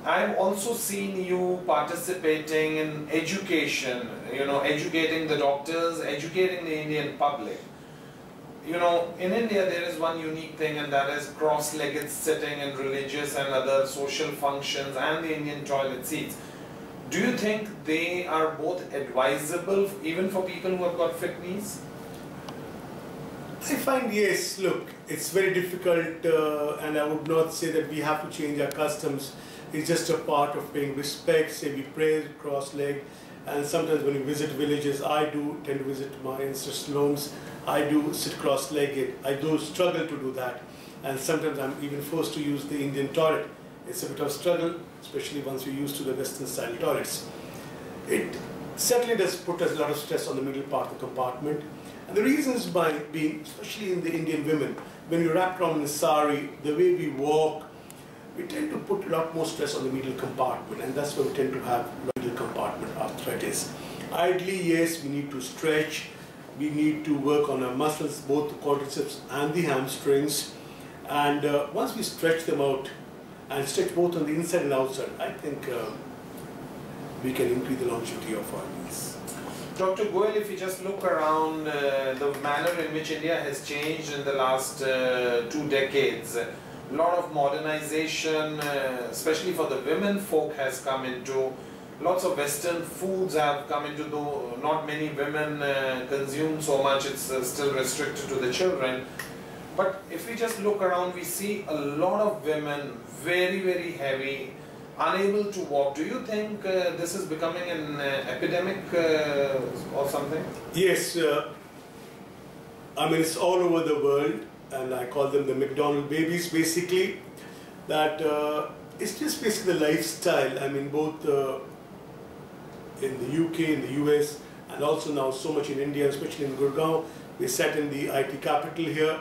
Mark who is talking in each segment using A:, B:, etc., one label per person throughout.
A: I've also seen you participating in education, educating the doctors, educating the Indian public. In India there is one unique thing, and that is cross-legged sitting in religious and other social functions and the Indian toilet seats. Do you think they are both advisable even for people who have got fit knees?
B: I find yes, look, it's very difficult and I would not say that we have to change our customs. It's just a part of paying respect, say we pray cross-legged, and sometimes when we visit villages, I do tend to visit my ancestral homes, I do sit cross-legged. I do struggle to do that, and sometimes I'm even forced to use the Indian toilet. It's a bit of struggle, especially once we're used to the Western style toilets. It certainly does put us a lot of stress on the middle part of the compartment. And the reasons by being, especially in the Indian women, when you wrap around in a sari, the way we walk, we tend to put a lot more stress on the middle compartment, and that's where we tend to have middle compartment arthritis. Ideally, yes, we need to stretch, we need to work on our muscles, both the quadriceps and the hamstrings, and once we stretch them out, and stretch both on the inside and outside, I think we can increase the longevity of our knees.
A: Dr. Goel, if you just look around the manner in which India has changed in the last 2 decades, a lot of modernization, especially for the women folk, has come into. Lots of Western foods have come into, though not many women consume so much, it's still restricted to the children. But if we just look around, we see a lot of women very, very heavy, unable to walk. Do you think this is becoming an epidemic or something?
B: Yes, I mean it's all over the world, and I call them the McDonald babies basically. That it's just basically the lifestyle. I mean both in the UK, in the US, and also now so much in India, especially in Gurgaon. We sat in the IT capital here,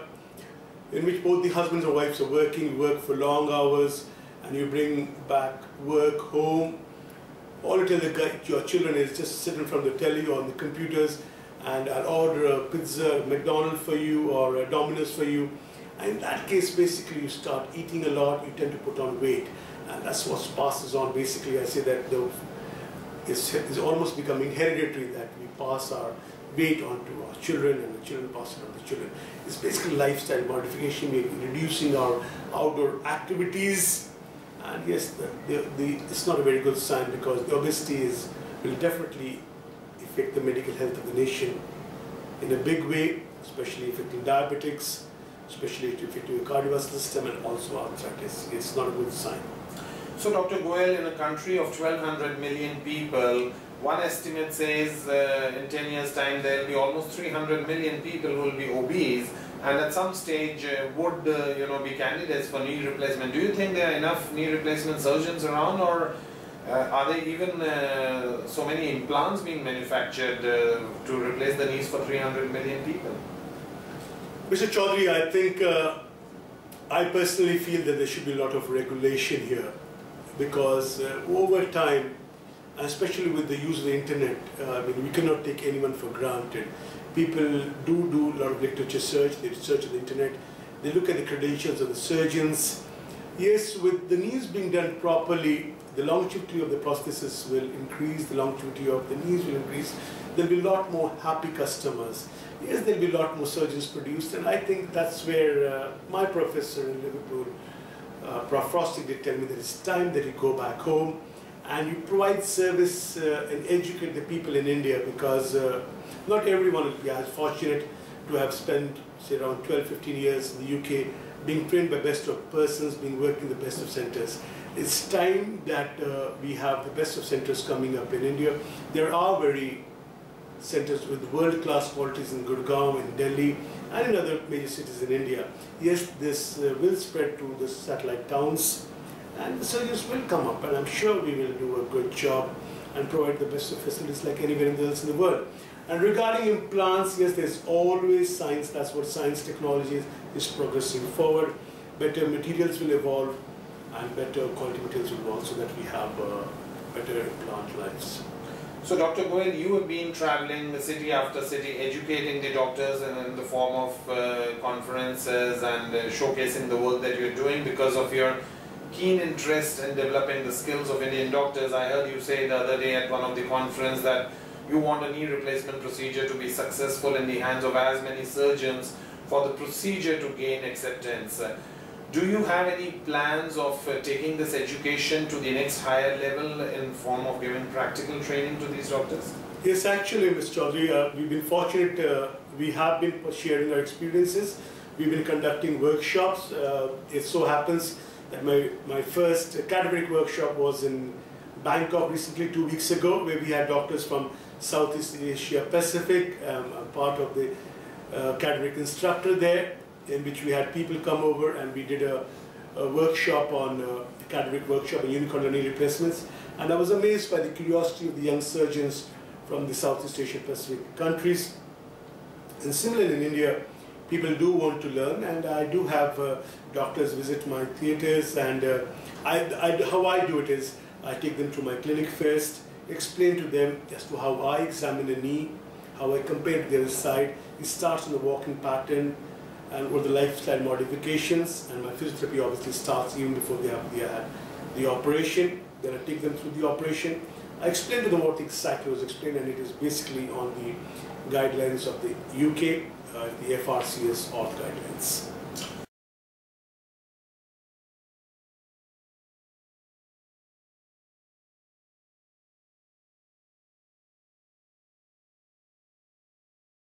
B: in which both the husbands and wives are working, work for long hours, and you bring back work home. All you tell your children is just sit in front of the telly or on the computers, and I'll order a pizza, McDonald's for you, or a Domino's for you. And in that case, basically you start eating a lot, you tend to put on weight. And that's what passes on. Basically, I say that it's almost becoming hereditary, that we pass our weight on to our children, and the children pass it on to the children. It's basically lifestyle modification. We're reducing our outdoor activities. And yes, it's not a very good sign, because the obesity will definitely affect the medical health of the nation in a big way, especially affecting diabetics, especially affecting the cardiovascular system, and also arthritis. It's not a good sign.
A: So Dr. Goel, in a country of 1200 million people, one estimate says in 10 years' time there will be almost 300 million people who will be obese, and at some stage would be candidates for knee replacement. Do you think there are enough knee replacement surgeons around, or are there even so many implants being manufactured to replace the knees for 300 million people?
B: Mr. Chaudhary, I think I personally feel that there should be a lot of regulation here, because over time, especially with the use of the internet, we cannot take anyone for granted. People do a lot of literature search, they search on the internet, they look at the credentials of the surgeons. Yes, with the knees being done properly, the longevity of the prosthesis will increase, the longevity of the knees will increase, there will be a lot more happy customers. Yes, there will be a lot more surgeons produced, and I think that's where my professor in Liverpool, Prof. Frosting, did tell me that it's time that you go back home and you provide service and educate the people in India, because not everyone will be as fortunate to have spent, say, around 12-15 years in the UK being trained by best of persons, being worked in the best of centers. It's time that we have the best of centers coming up in India. There are very centers with world-class qualities in Gurgaon, in Delhi, and in other major cities in India. Yes, this will spread to the satellite towns, and the surgeons will come up, and I'm sure we will do a good job and provide the best of facilities like anywhere else in the world. And regarding implants, yes, there's always science. That's what science technology is progressing forward. Better materials will evolve, and better quality materials will evolve, so that we have better implant lives.
A: So Dr. Goel, you have been traveling city after city, educating the doctors in the form of conferences and showcasing the work that you're doing because of your keen interest in developing the skills of Indian doctors. I heard you say the other day at one of the conference that you want a knee replacement procedure to be successful in the hands of as many surgeons for the procedure to gain acceptance. Do you have any plans of taking this education to the next higher level in form of giving practical training to these doctors?
B: Yes, actually, Mr. Chaudhary, we've been fortunate. We have been sharing our experiences. We've been conducting workshops. It so happens that my first cadaveric workshop was in Bangkok recently, 2 weeks ago, where we had doctors from Southeast Asia Pacific, part of the cadaveric instructor there, in which we had people come over and we did a workshop on cadaveric workshop and unicorn knee replacements. And I was amazed by the curiosity of the young surgeons from the Southeast Asia Pacific countries. And similarly in India, people do want to learn, and I do have doctors visit my theatres, and how I do it is I take them to my clinic first, explain to them as to how I examine a knee, how I compare to the other side. It starts on the walking pattern and or the lifestyle modifications, and my physiotherapy obviously starts even before they have the operation. Then I take them through the operation. I explain to them what exactly was explained, and it is basically on the guidelines of the UK, the FRCS auth guidelines.